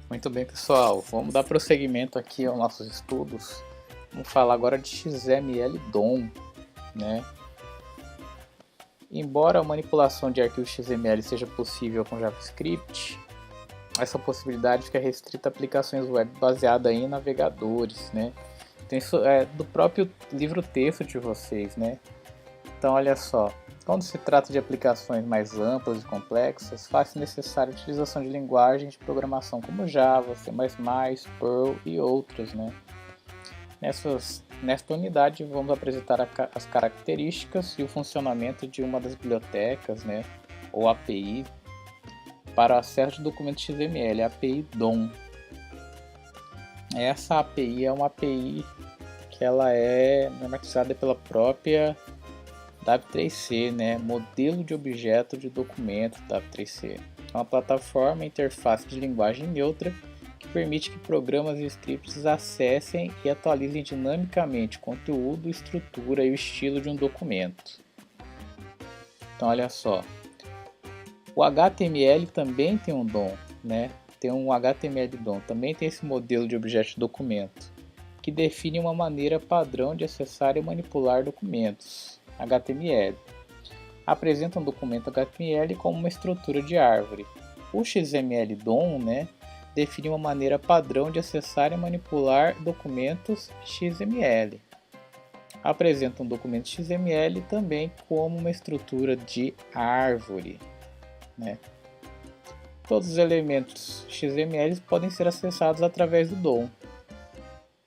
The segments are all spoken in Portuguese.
Muito bem, pessoal. Vamos dar prosseguimento aqui aos nossos estudos. Vamos falar agora de XML-DOM, né? Embora a manipulação de arquivos XML seja possível com JavaScript, essa possibilidade fica restrita a aplicações web baseadas em navegadores, né? Então isso é do próprio livro-texto de vocês, né? Então olha só, quando se trata de aplicações mais amplas e complexas, faz-se necessária a utilização de linguagens de programação como Java, C++, Perl e outras, né? Nesta unidade vamos apresentar as características e o funcionamento de uma das bibliotecas, né, ou API, para acesso de documentos XML, a API DOM. Essa API é uma API que ela é normatizada pela própria W3C, né, modelo de objeto de documento W3C. É uma plataforma interface de linguagem neutra que permite que programas e scripts acessem e atualizem dinamicamente o conteúdo, estrutura e o estilo de um documento. Então olha só, o HTML também tem um DOM, né? Tem um HTML DOM, também tem esse modelo de objeto de documento, que define uma maneira padrão de acessar e manipular documentos. HTML apresenta um documento HTML como uma estrutura de árvore. O XML DOM, né, define uma maneira padrão de acessar e manipular documentos XML. Apresenta um documento XML também como uma estrutura de árvore, né? Todos os elementos XML podem ser acessados através do DOM.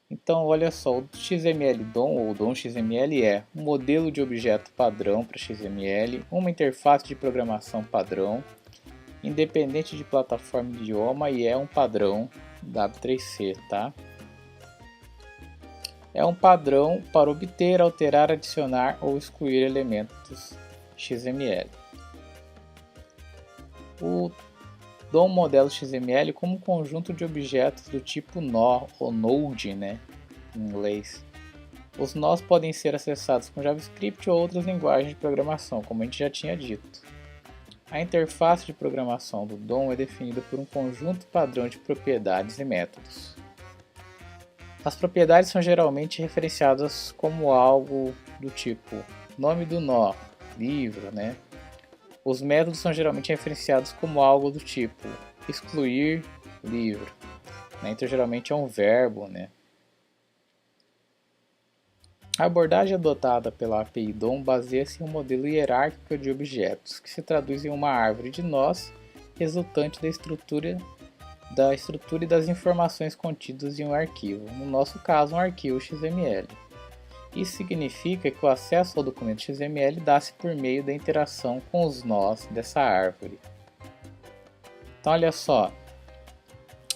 Então, olha só, o XML DOM ou DOM XML é um modelo de objeto padrão para XML, uma interface de programação padrão, independente de plataforma e idioma, e é um padrão W3C, tá? É um padrão para obter, alterar, adicionar ou excluir elementos XML. O DOM modelo XML como um conjunto de objetos do tipo nó ou node, né, em inglês. Os nós podem ser acessados com JavaScript ou outras linguagens de programação, como a gente já tinha dito. A interface de programação do DOM é definida por um conjunto padrão de propriedades e métodos. As propriedades são geralmente referenciadas como algo do tipo nome do nó, livro, né? Os métodos são geralmente referenciados como algo do tipo excluir livro, né? Então geralmente é um verbo, né? A abordagem adotada pela API DOM baseia-se em um modelo hierárquico de objetos, que se traduz em uma árvore de nós resultante da estrutura e das informações contidas em um arquivo, no nosso caso um arquivo XML. Isso significa que o acesso ao documento XML dá-se por meio da interação com os nós dessa árvore. Então olha só,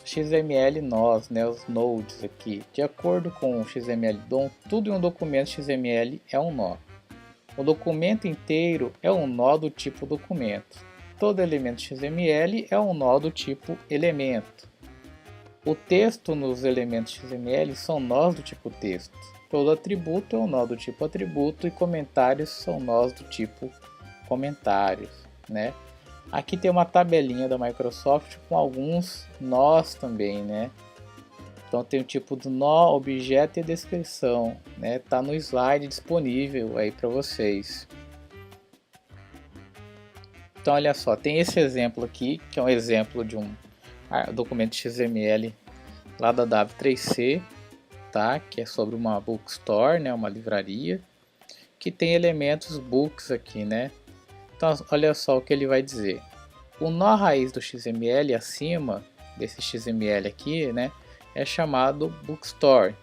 XML nós, né, os nodes aqui, de acordo com o XML DOM, tudo em um documento XML é um nó. O documento inteiro é um nó do tipo documento. Todo elemento XML é um nó do tipo elemento. O texto nos elementos XML são nós do tipo texto. Todo atributo é um nó do tipo atributo e comentários são nós do tipo comentários, né? Aqui tem uma tabelinha da Microsoft com alguns nós também, né? Então tem o tipo do nó, objeto e descrição, né? Tá no slide disponível aí para vocês. Então olha só, tem esse exemplo aqui, que é um exemplo de um documento XML lá da W3C, tá? Que é sobre uma bookstore, né? Uma livraria, que tem elementos books aqui, né? Então olha só o que ele vai dizer. O nó raiz do XML acima desse XML aqui, né? É chamado bookstore.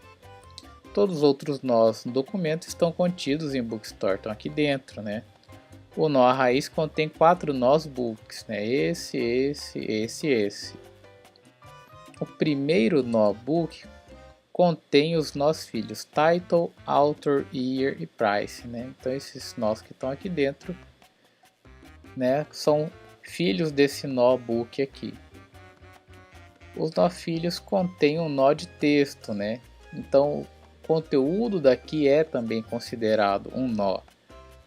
Todos os outros nós no documento estão contidos em bookstore, estão aqui dentro, né? O nó raiz contém 4 nós books, né? Esse. O primeiro nó book contém os nós filhos title, author, year e price, né? Então esses nós que estão aqui dentro, né, são filhos desse nó book aqui. Os nó filhos contêm um nó de texto, né? Então o conteúdo daqui é também considerado um nó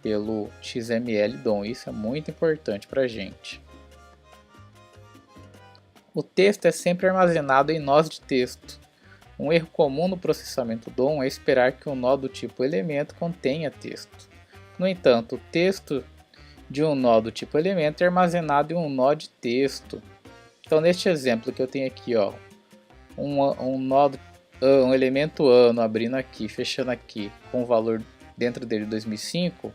pelo XML DOM. Isso é muito importante para a gente. O texto é sempre armazenado em nós de texto. Um erro comum no processamento DOM é esperar que um nó do tipo elemento contenha texto. No entanto, o texto de um nó do tipo elemento é armazenado em um nó de texto. Então, neste exemplo que eu tenho aqui, ó, um elemento ano abrindo aqui, fechando aqui, com o valor dentro dele 2005,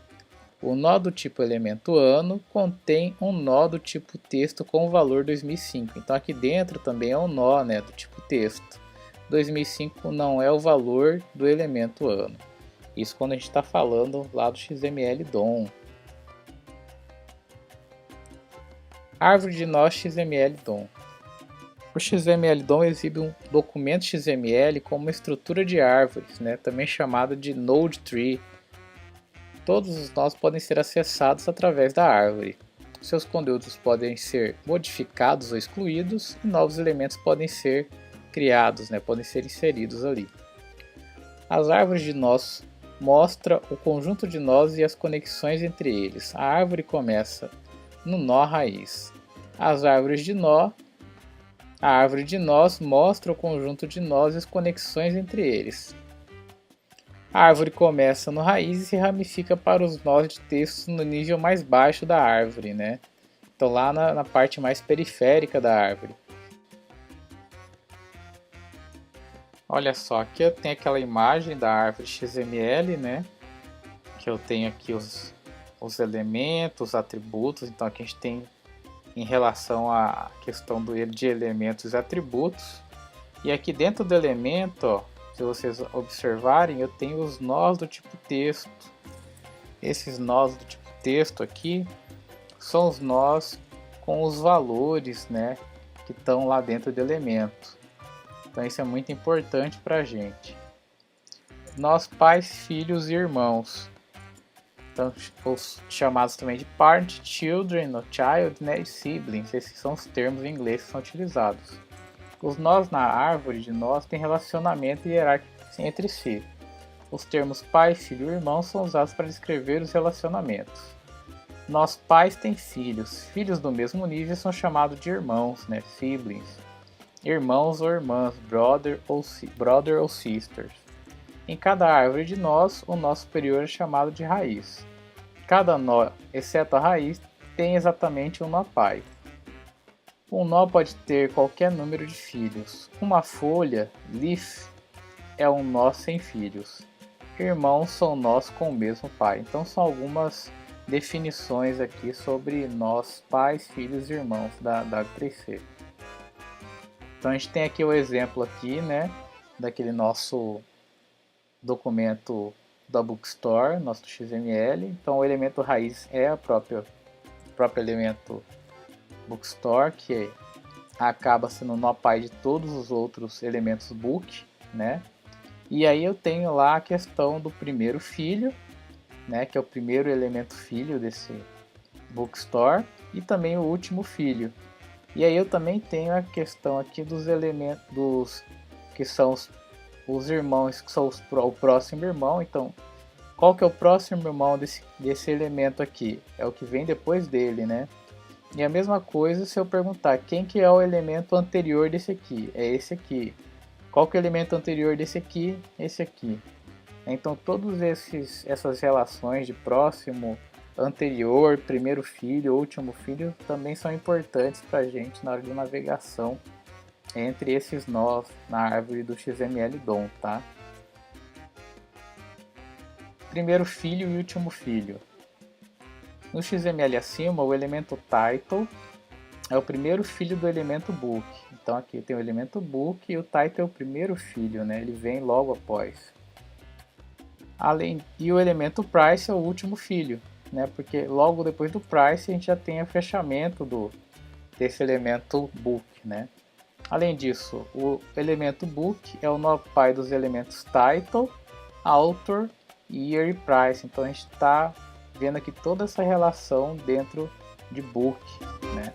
o nó do tipo elemento ano contém um nó do tipo texto com o valor 2005. Então aqui dentro também é um nó, né, do tipo texto. 2005 não é o valor do elemento ano. Isso quando a gente está falando lá do XML DOM. Árvore de nós XML DOM. O XML DOM exibe um documento XML como uma estrutura de árvores, né, também chamada de Node Tree. Todos os nós podem ser acessados através da árvore. Seus conteúdos podem ser modificados ou excluídos e novos elementos podem ser criados, né, podem ser inseridos ali. As árvores de nós mostram o conjunto de nós e as conexões entre eles. A árvore começa no nó raiz. A árvore de nós mostra o conjunto de nós e as conexões entre eles. A árvore começa no raiz e se ramifica para os nós de texto no nível mais baixo da árvore, né? Então lá na parte mais periférica da árvore. Olha só, aqui eu tenho aquela imagem da árvore XML, né? Que eu tenho aqui os elementos, os atributos. Então aqui a gente tem em relação à questão de elementos e atributos. E aqui dentro do elemento, ó, se vocês observarem, eu tenho os nós do tipo texto. Esses nós do tipo texto aqui são os nós com os valores, né, que estão lá dentro do elemento. Então isso é muito importante para a gente. Nós, pais, filhos e irmãos. Então, os chamados também de parent, children, ou child, né, e siblings. Esses são os termos em inglês que são utilizados. Os nós na árvore de nós têm relacionamento hierárquico entre si. Os termos pai, filho e irmão são usados para descrever os relacionamentos. Nós pais têm filhos. Filhos do mesmo nível são chamados de irmãos, né? Siblings. Irmãos ou irmãs, brother ou sisters. Em cada árvore de nós, o nó superior é chamado de raiz. Cada nó, exceto a raiz, tem exatamente um nó pai. Um nó pode ter qualquer número de filhos. Uma folha, leaf, é um nó sem filhos. Irmãos são nós com o mesmo pai. Então são algumas definições aqui sobre nós, pais, filhos e irmãos da W3C. Então a gente tem aqui o exemplo aqui, né, daquele nosso documento da Bookstore, nosso XML. Então o elemento raiz é o próprio elemento Bookstore, que acaba sendo o nó pai de todos os outros elementos book, né? E aí eu tenho lá a questão do primeiro filho, né, que é o primeiro elemento filho desse Bookstore, e também o último filho. E aí eu também tenho a questão aqui dos elementos que são os irmãos, que são o próximo irmão. Então, qual que é o próximo irmão desse elemento aqui? É o que vem depois dele, né? E a mesma coisa se eu perguntar quem que é o elemento anterior desse aqui? É esse aqui. Qual que é o elemento anterior desse aqui? Esse aqui. Então todas essas relações de próximo, anterior, primeiro filho, último filho também são importantes para a gente na hora de navegação entre esses nós na árvore do XML DOM, tá? Primeiro filho e último filho. No XML acima, o elemento title é o primeiro filho do elemento book. Então aqui tem o elemento book e o title é o primeiro filho, né? Ele vem logo após. E o elemento price é o último filho, né? Porque logo depois do price a gente já tem o fechamento desse elemento book, né? Além disso, o elemento book é o nó pai dos elementos title, author, year e price. Então a gente está vendo aqui toda essa relação dentro de book, né?